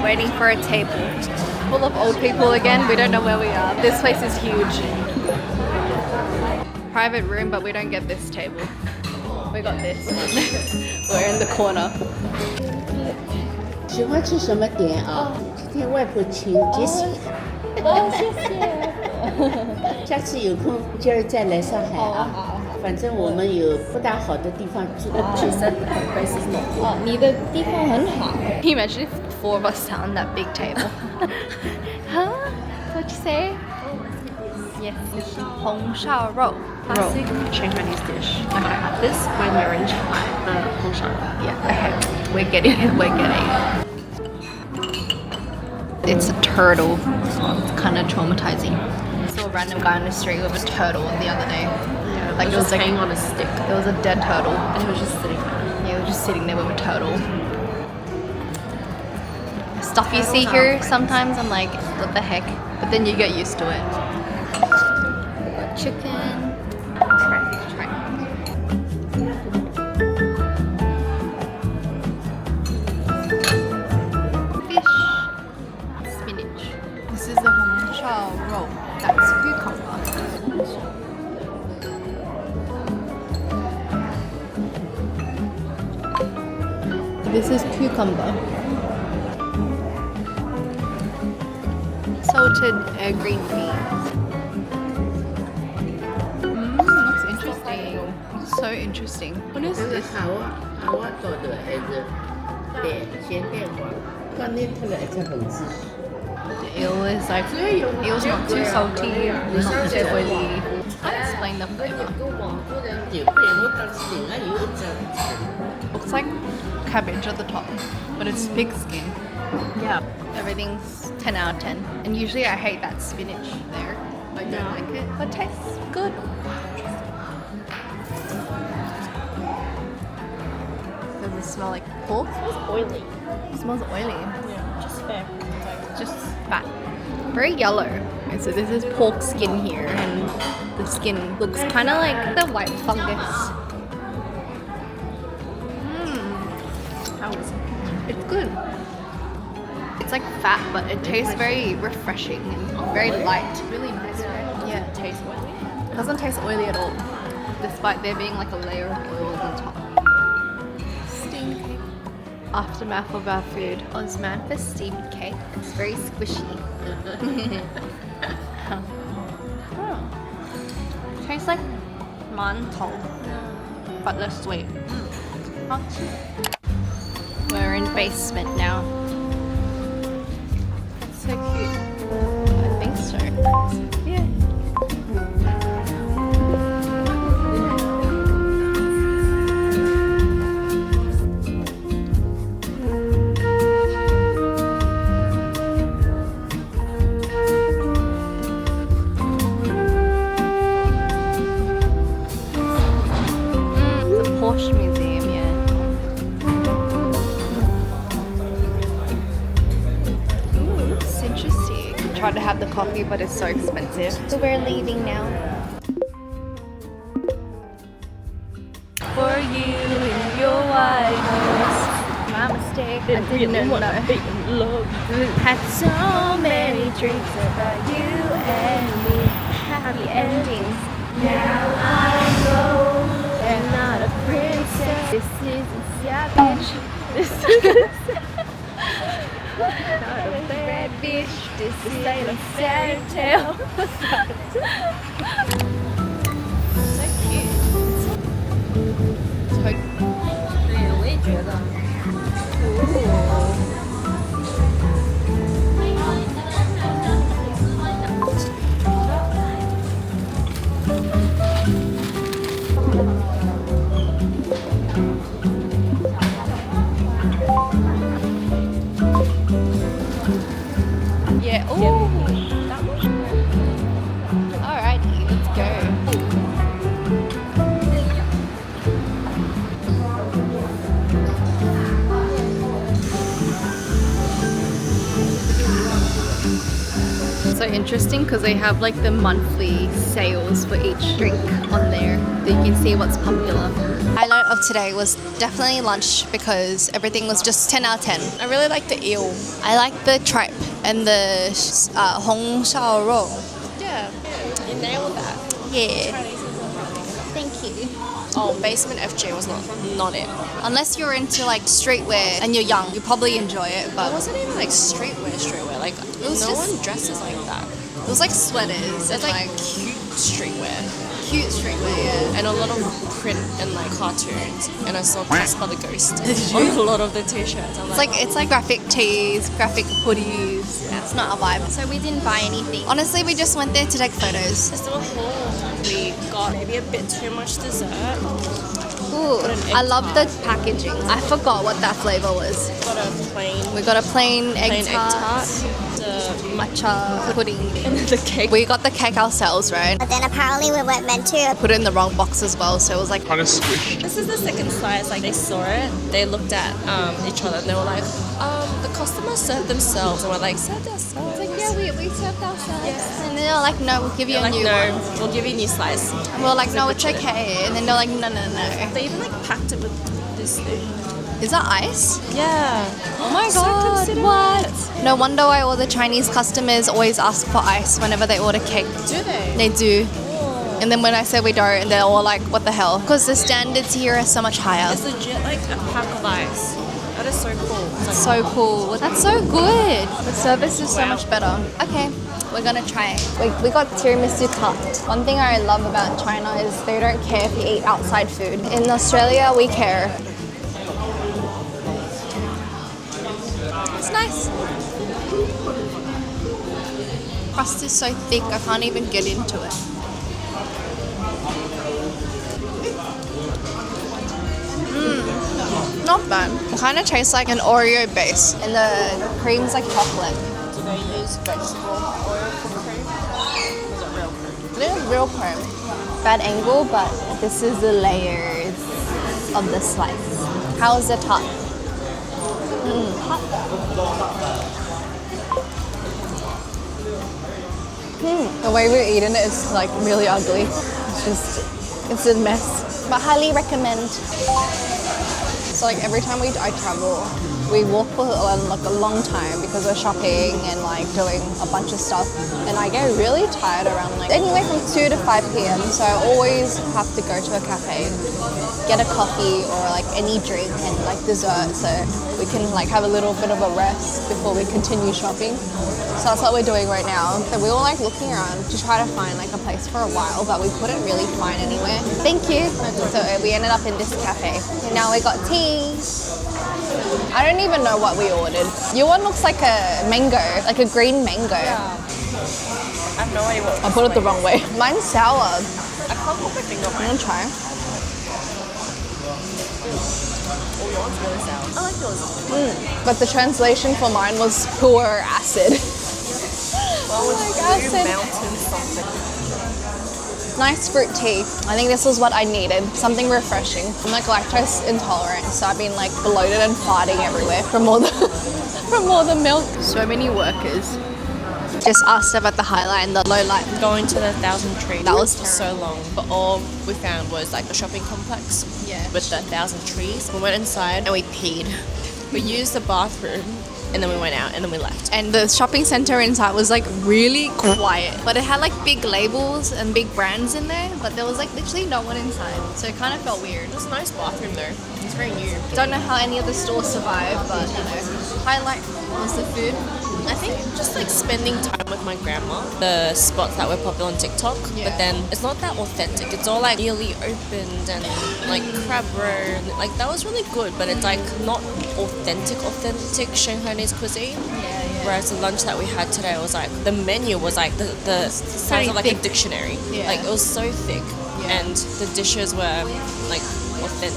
We're waiting for a table. Full of old people again. We don't know where we are. This place is huge. Private room, but we don't get this table. We got this one. We're in the corner. 喜欢吃什么点啊？今天外婆请杰西。哦，谢谢。下次有空今儿再来上海啊。反正我们有不大好的地方住。She said her place is not good. 哦，你的地方很好。Can you imagine if the four of us sat on that big table? Huh? What'd you say? Yes, it's 红烧肉. Classic Chinese dish. I'm gonna have this when we're in Shanghai. Hong Shao. Yeah, okay. We're getting it. We're getting it. It's a turtle. It's kind of traumatizing. I saw a random guy on the street with a turtle the other day. Yeah, Like it was just hanging on a stick. It was a dead turtle. And he was just sitting there. Yeah, it was just sitting there with a turtle. Stuff you see here sometimes, I'm like, what the heck? But then you get used to it. Chicken. Try. Fish. Spinach. This is the Hong Shao roll. That's cucumber. This is cucumber. Salted green beans. Looks interesting. So interesting. What is 这是 this? 下午做的还是蛋咸蛋黄？刚捏出来一只很滋水。 The eel is like, eel's not too salty, not too oily. I'll explain the flavor. 跟广州人有配，我当时另外有一只。 Looks like cabbage at the top, but it's pig skin. Yeah. Everything's 10 out of 10. And usually I hate that spinach there. I don't like it, but it tastes good. Does it smell like pork? It was oily. It smells oily. Yeah, just fair. Just fat. Very yellow. Okay, so this is pork skin here, and the skin looks kind of like the white fungus. How is it? It's good. It's like fat, but it tastes very refreshing and very light. Really nice. Yeah, it tastes oily. It doesn't taste oily at all, despite there being like a layer of oil on top. Steamed cake. Aftermath of our food. Osman for steamed cake. It's very squishy. Tastes like mantou, but less sweet. We're in basement now. It's so cute. I think so. Yeah. It's a Porsche museum, yeah. It's interesting. I tried to have the coffee, but it's so expensive. So we're leaving now. For you and your white horse. My mistake. I didn't know. be in love. Had so many dreams about you and me. Happy endings. Now I know I'm not a princess. This isn't savage. This isn't not a bad bitch. This ain't a fairy tale. So cute. So 对，我也觉得。 Yeah. Ooh. Alrighty, let's go. So interesting because they have like the monthly sales for each drink on there, so you can see what's popular. Highlight of today was definitely lunch because everything was just 10 out of 10. I really like the eel. I like the tripe and the hong shao rou. Yeah, you nailed that. Yeah. Thank you. Oh, basement FJ was not it. Unless you're into like streetwear and you're young, you probably enjoy it. It But wasn't even like streetwear. Like was no just- one dresses like that. it was like sweaters and It's like like cute streetwear. cute streetwear. Yeah. And a lot of print and like cartoons, and I saw Casper the Ghost on a lot of the t-shirts. I'm It's like graphic tees, graphic hoodies. Yeah, it's not our vibe. So we didn't buy anything. Honestly, we just went there to take photos. let's do a haul. We got maybe a bit too much dessert. Ooh, an I love the eggtart. packaging. I forgot what that flavor was. Got a plain We got a plain egg tart, tart, the matcha pudding. and then the cake. We got the cake ourselves, right? But then apparently we weren't meant to. Put it in the wrong box as well, so it was like kind of squished. This is the second slice. Like they saw it, they looked at each other, and they were like, the customer served themselves, and we're like, served ourselves. yeah, we served ourselves. And then they were like, no, we'll give you They're a like, new no, one. we'll give you a new slice. And we were like, no, it's okay. And then they're like, no, no, no. They even like packed it with this thing. Is that ice? Yeah. Oh my So god, considerate. what? No wonder why all the Chinese customers always ask for ice whenever they order cake. Do they? They do. And then when I say we don't, they're all like, what the hell? Because the standards here are so much higher. It's legit like a pack of ice. That is so cool. It's like, So cool. That's so good. The service is so Wow. much better. Okay, we're gonna try it. We got tiramisu tart. One thing I love about China is they don't care if you eat outside food. In Australia, we care. It's nice. Crust is so thick, I can't even get into it. Not bad. It kind of tastes like an Oreo base, and the cream's like chocolate. do they use vegetable oil for cream? Is it real cream? It is real cream. Bad angle, but this is the layers of the slice. How is the top? The way we're eating it is like really ugly. It's a mess. But highly recommend. So like every time I travel, we walk for like a long time because we're shopping and like doing a bunch of stuff. And I get really tired around like anywhere from 2 to 5 p.m. So I always have to go to a cafe, get a coffee or like any drink and like dessert so we can like have a little bit of a rest before we continue shopping. So that's what we're doing right now. So we were like looking around to try to find like a place for a while, but we couldn't really find anywhere. Thank you. So we ended up in this cafe. And now we got tea. I don't even know what we ordered. Your one looks like a mango, like a green mango. I have no idea what. I put it the wrong way. Mine's sour. I can't put my finger on I'm mine. gonna try. Oh, yours really sour. I like yours. But the translation for mine was poor acid. Well, with like blue acid. mountain something. Nice fruit tea. I think this was what I needed. Something refreshing. I'm like lactose intolerant, so I've been like bloated and farting everywhere from all the from all the milk. So many workers just asked about the highlight and the low light. Going to the 1,000 trees. That was so long. But all we found was like the shopping complex. Yeah. With the 1,000 trees. We went inside and we peed. We used the bathroom and then we went out and then we left. And the shopping center inside was like really quiet, but it had like big labels and big brands in there, but there was like literally no one inside, so it kind of felt weird. It was a nice bathroom though. It's very new. Don't know how any of the stores survived, but you know, highlight was the food. I think just like spending time with my grandma, the spots that were popular on TikTok, Yeah. but then it's not that authentic. It's all like newly opened and like crab roe. Like that was really good, but it's like not authentic Shanghainese cuisine. Whereas the lunch that we had today was like, the menu was like the size of like thick. a dictionary. Yeah. Like it was so thick. Yeah. And the dishes were like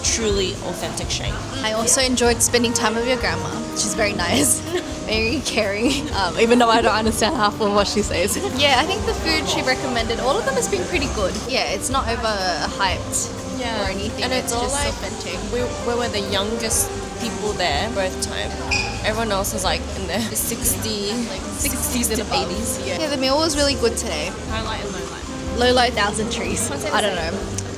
truly authentic Shang. I also enjoyed spending time with your grandma. She's very nice, very caring, even though I don't understand half of what she says. Yeah, I think the food she recommended, all of them has been pretty good. Yeah, it's not overhyped or anything. And it's all just like authentic. we were the youngest people there both time. Everyone else was like in their 60s to 80s. Yeah, the meal was really good today. Highlight and low light. Low light 1,000 trees. What's it I don't know.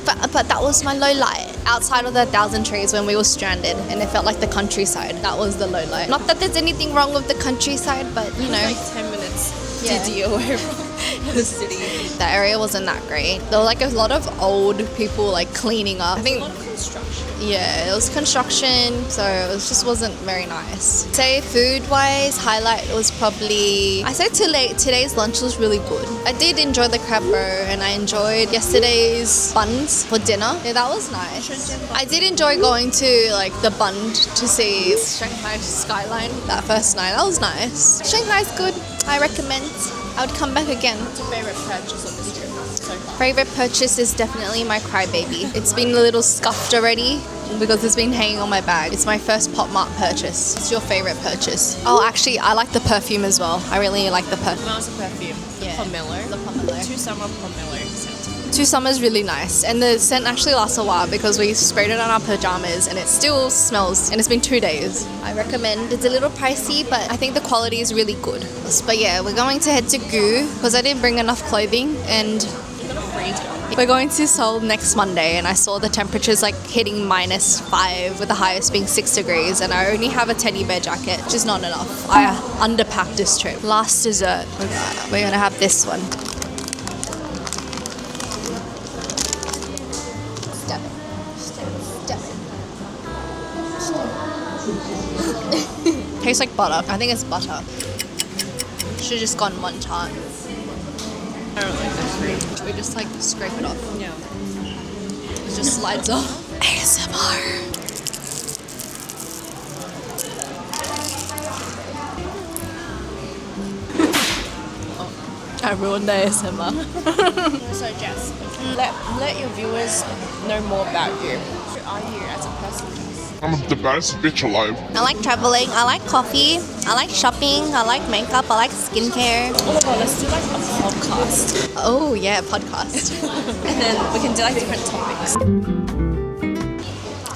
But that was my low light. outside of the 1,000 trees when we were stranded, and it felt like the countryside. That was the low light. Not that there's anything wrong with the countryside, but you know, Like 10 minutes Yeah. DD away from the city. the area wasn't that great. There were like a lot of old people like cleaning up. I A think lot of construction. yeah, it was construction, so it just wasn't very nice. Say food-wise, highlight was probably, I say today's lunch was really good. I did enjoy the crab roe, and I enjoyed yesterday's buns for dinner. Yeah, that was nice. I did enjoy going to like the Bund to see Shanghai skyline that first night. That was nice. Shanghai's good. I recommend. I would come back again. What's your favourite purchase on this trip so far? Favorite purchase is definitely my crybaby. It's been a little scuffed already because it's been hanging on my bag. It's my first Pop Mart purchase. What's your favorite purchase? Oh, actually, I like the perfume as well. I really like the perfume. Smells of perfume. Yeah. Pomelo. The pomelo. 2 summer pomelo scent. 2 Summers really nice, and the scent actually lasts a while because we sprayed it on our pajamas and it still smells, and it's been 2 days. I recommend. It's a little pricey, but I think the quality is really good. But yeah, we're going to head to Gu because I didn't bring enough clothing, and You're gonna freeze it. we're going to Seoul next Monday, and I saw the temperatures like hitting -5 with the highest being 6 degrees, and I only have a teddy bear jacket, which is not enough. I underpacked this trip. Last dessert, we're gonna have this one. Step it. Step it. Tastes like butter. I think it's butter. Should have just gone one tart. I don't like this fruit. We just like scrape it off. Yeah. It just slides off. ASMR. I ruined the ASMR. So Jess, let your viewers know more about you. Who are you as a person, Jess? I'm the baddest bitch alive. I like traveling. I like coffee. I like shopping. I like makeup. I like skincare. Oh my god, let's do like a podcast. Oh yeah, podcast. And then we can do like different topics.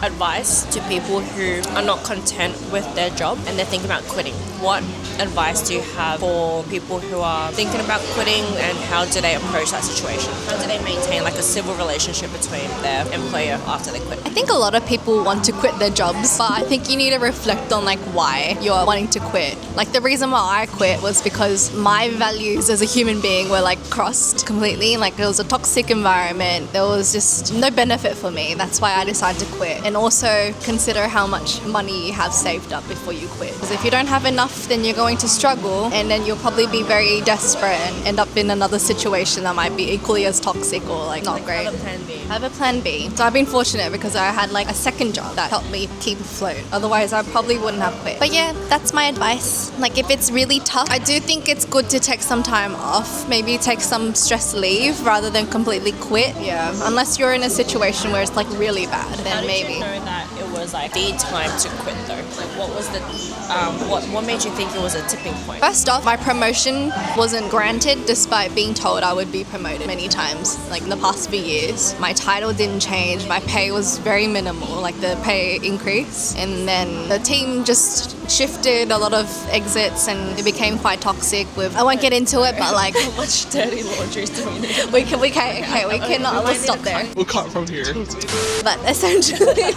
Advice to people who are not content with their job and they're thinking about quitting. What advice do you have for people who are thinking about quitting, and how do they approach that situation? How do they maintain like a civil relationship between their employer after they quit? I think a lot of people want to quit their jobs, but I think you need to reflect on like why you're wanting to quit. Like the reason why I quit was because my values as a human being were like crossed completely. Like it was a toxic environment. There was just no benefit for me. That's why I decided to quit. And also consider how much money you have saved up before you quit. Because if you don't have enough, then you're going to struggle, and then you'll probably be very desperate and end up in another situation that might be equally as toxic or like not great. Have a plan B. I have a plan B. So I've been fortunate because I had like a second job that helped me keep afloat. Otherwise, I probably wouldn't have quit. But yeah, that's my advice. Like if it's really tough, I do think it's good to take some time off. Maybe take some stress leave rather than completely quit. Yeah. Unless you're in a situation where it's like really bad, then How did maybe. you know that it was like the time to quit though? Like what was the what made you think it was a tipping point? First off, my promotion wasn't granted despite being told I would be promoted many times, like in the past few years. My title didn't change, my pay was very minimal, like the pay increase. And then the team just shifted, a lot of exits, and it became quite toxic with, I won't get into it, but like, How much dirty laundry do we need? we cannot, let's stop there. We'll cut from here. But essentially,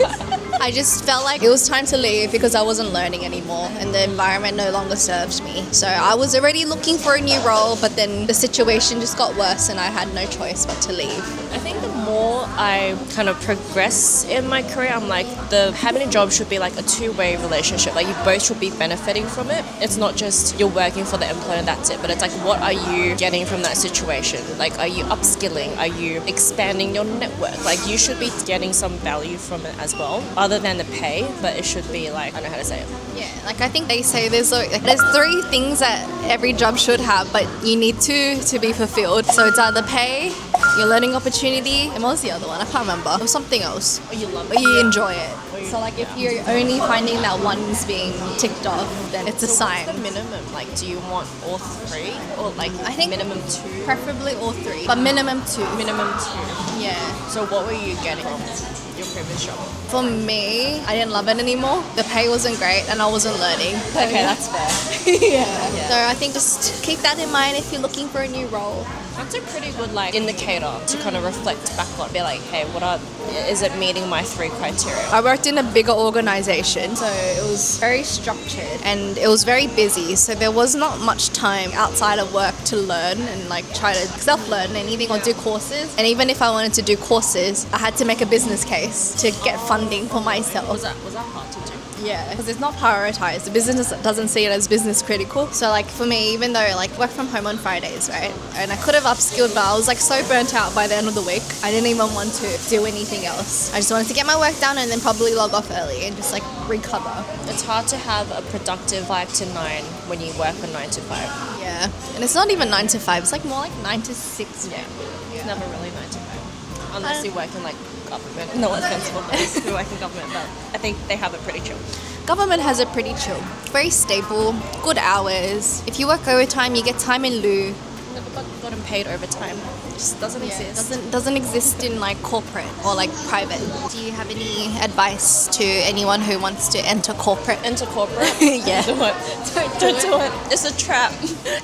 I just felt like it was time to leave because I wasn't learning anymore and the environment no longer served me. So I was already looking for a new role, but then the situation just got worse and I had no choice but to leave. I think the more I kind of progress in my career, I'm like, having a job should be like a two-way relationship. Like you both should be benefiting from it. It's not just you're working for the employer and that's it, but it's like, what are you getting from that situation? Like, are you upskilling? Are you expanding your network? Like you should be getting some value from it as well, other than the pay, but it should be like, I don't know how to say it. Yeah, like I think they say there's 3 things that every job should have, but you need to be fulfilled. So it's either pay, your learning opportunity, and what was the other one? I can't remember. It was something else. Or you love Or it. you enjoy it. So like if you're only finding that one's being ticked off, then it's a sign. What's the minimum? Like, do you want all 3 or like I think minimum 2? Preferably all 3, but minimum 2. Minimum 2. Yeah. So what were you getting from your previous job? For me, I didn't love it anymore. The pay wasn't great and I wasn't learning. Okay, that's fair. yeah. So I think just keep that in mind if you're looking for a new role. That's a pretty good like indicator to kind of reflect back on. Be like, hey, is it meeting my 3 criteria? I worked in a bigger organization, so it was very structured and it was very busy. So there was not much time outside of work to learn and like try to self-learn anything or do courses. And even if I wanted to do courses, I had to make a business case to get funding for myself. Was that hard to do? Yeah, because it's not prioritized. The business doesn't see it as business critical. So like for me, even though like work from home on Fridays, right? And I could have upskilled, but I was like so burnt out by the end of the week. I didn't even want to do anything else. I just wanted to get my work done and then probably log off early and just like recover. It's hard to have a productive 5 to 9 when you work a 9 to 5. Yeah, and it's not even 9 to 5. It's like more like 9 to 6. Yeah, it's never really 9 to 5. Unless you work in like government. No offense for those who work in government, but I think they have it pretty chill. Government has it pretty chill. Very stable, good hours. If you work overtime, you get time in lieu. Never gotten paid overtime. It just doesn't exist. Doesn't exist in like corporate or like private. Do you have any advice to anyone who wants to enter corporate? Enter corporate? Yeah. Don't do it. It's a trap.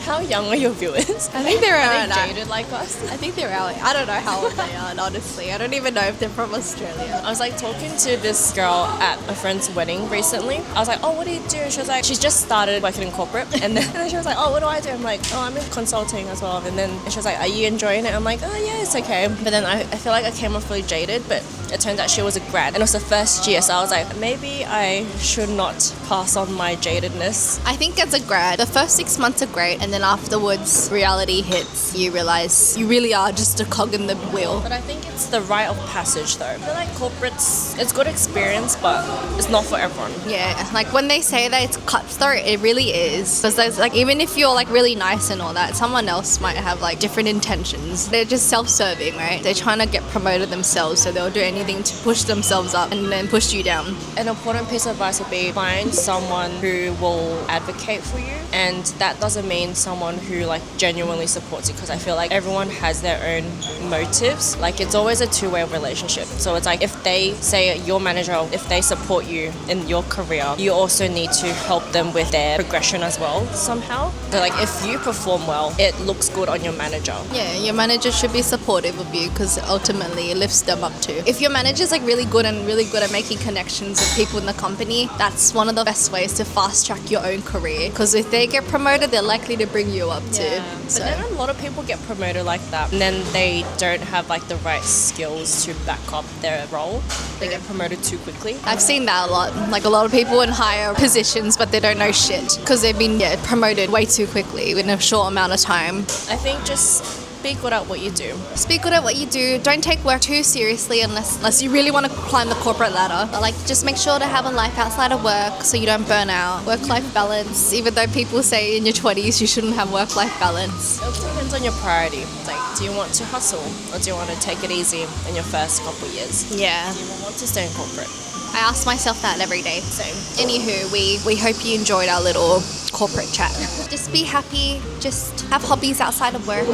How young are your viewers? I think they're Are around. they jaded like us? I think they're out. I don't know how old they are, honestly. I don't even know if they're from Australia. I was like talking to this girl at a friend's wedding recently. I was like, oh, what do you do? And she was like, she's just started working in corporate. And then she was like, oh, what do I do? I'm like, oh, I'm in consulting as well. And then she was like, are you enjoying it? I'm like, oh, yeah, it's okay. But then I feel like I came off really jaded, but it turned out she was a grad. And it was the first year. So I was like, maybe I should not pass on my jadedness. I think as a grad, the first 6 months are great. And then afterwards, reality hits. You realize you really are just a cog in the wheel. But I think it's the rite of passage though. I feel like corporates, it's good experience, but it's not for everyone. Yeah, like when they say that it's cutthroat, it really is. Because there's like, even if you're like really nice and all that, someone else might have like different intentions. They're just self-serving, right? They're trying to get promoted themselves, so they'll do anything to push themselves up and then push you down. An important piece of advice would be find someone who will advocate for you, and that doesn't mean someone who like genuinely supports you, because I feel like everyone has their own motives. Like it's always a two-way relationship. So it's like if they say your manager, if they support you in your career, you also need to help them with their progression as well somehow. So like if you perform well, it looks good on your manager. Yeah, your manager should be supportive of you because ultimately it lifts them up too. If your manager's like really good at making connections with people in the company, that's one of the best ways to fast track your own career, because if they get promoted, they're likely to bring you up too. But then a lot of people get promoted like that, and then they don't have like the right skills to back up their role. They get promoted too quickly. I've seen that a lot. Like a lot of people in higher positions, but they don't know shit because they've been promoted way too quickly in a short amount of time. I think just be good at what you do. Be good at what you do. Don't take work too seriously unless you really want to climb the corporate ladder. But like, just make sure to have a life outside of work so you don't burn out. Work-life balance. Even though people say in your 20s you shouldn't have work-life balance. It depends on your priority. Like, do you want to hustle or do you want to take it easy in your first couple of years? Yeah. Do you want to stay in corporate? I ask myself that every day. Same. Anywho, we hope you enjoyed our little corporate chat. Just be happy. Just have hobbies outside of work.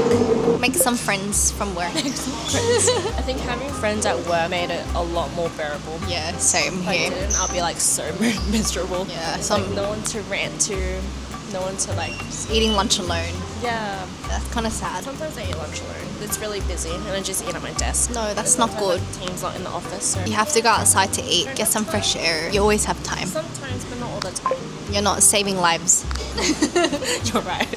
Make some friends from work. I think having friends at work made it a lot more bearable. Yeah, same If I here. didn't, I'll be like so miserable. Yeah, Like no one to rant to, no one to like. Eating lunch alone. Yeah. That's kind of sad. Sometimes I eat lunch alone. It's really busy, and I just eat at my desk. No, that's not good. The team's not in the office, so You have to go outside to eat, get some fresh air. You always have time. sometimes, but not all the time. You're not saving lives. You're right.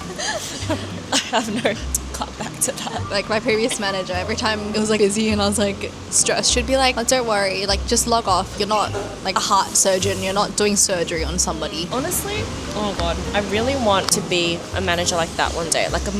I have no cut back to that. Like my previous manager, every time it was like busy and I was like stressed, she'd be like, oh, don't worry, like just log off. You're not like a heart surgeon. You're not doing surgery on somebody. Honestly, oh god, I really want to be a manager like that one day, like a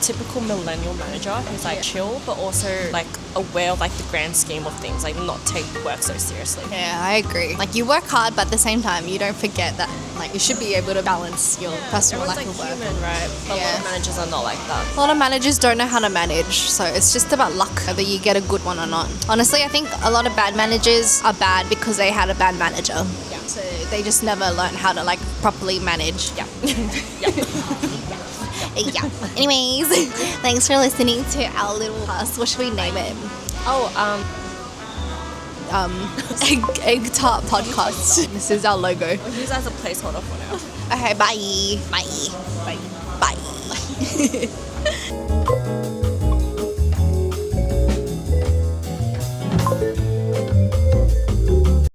typical millennial manager who's like chill, but also like aware of like the grand scheme of things, like not take work so seriously. Yeah, I agree. Like you work hard, but at the same time, you don't forget that like you should be able to balance your personal life Everyone's and like work. human, right? But a lot of Yeah. managers are not like that. A lot of managers don't know how to manage, so it's just about luck whether you get a good one or not. Honestly, I think a lot of bad managers are bad because they had a bad manager. Yeah. So they just never learned how to like properly manage. Yeah. Yeah. Anyways, thanks for listening to our little class. What should we name it? Oh, Eggtart podcast. This is our logo. we'll use as a placeholder for now. Okay, bye. Bye. Bye. Bye.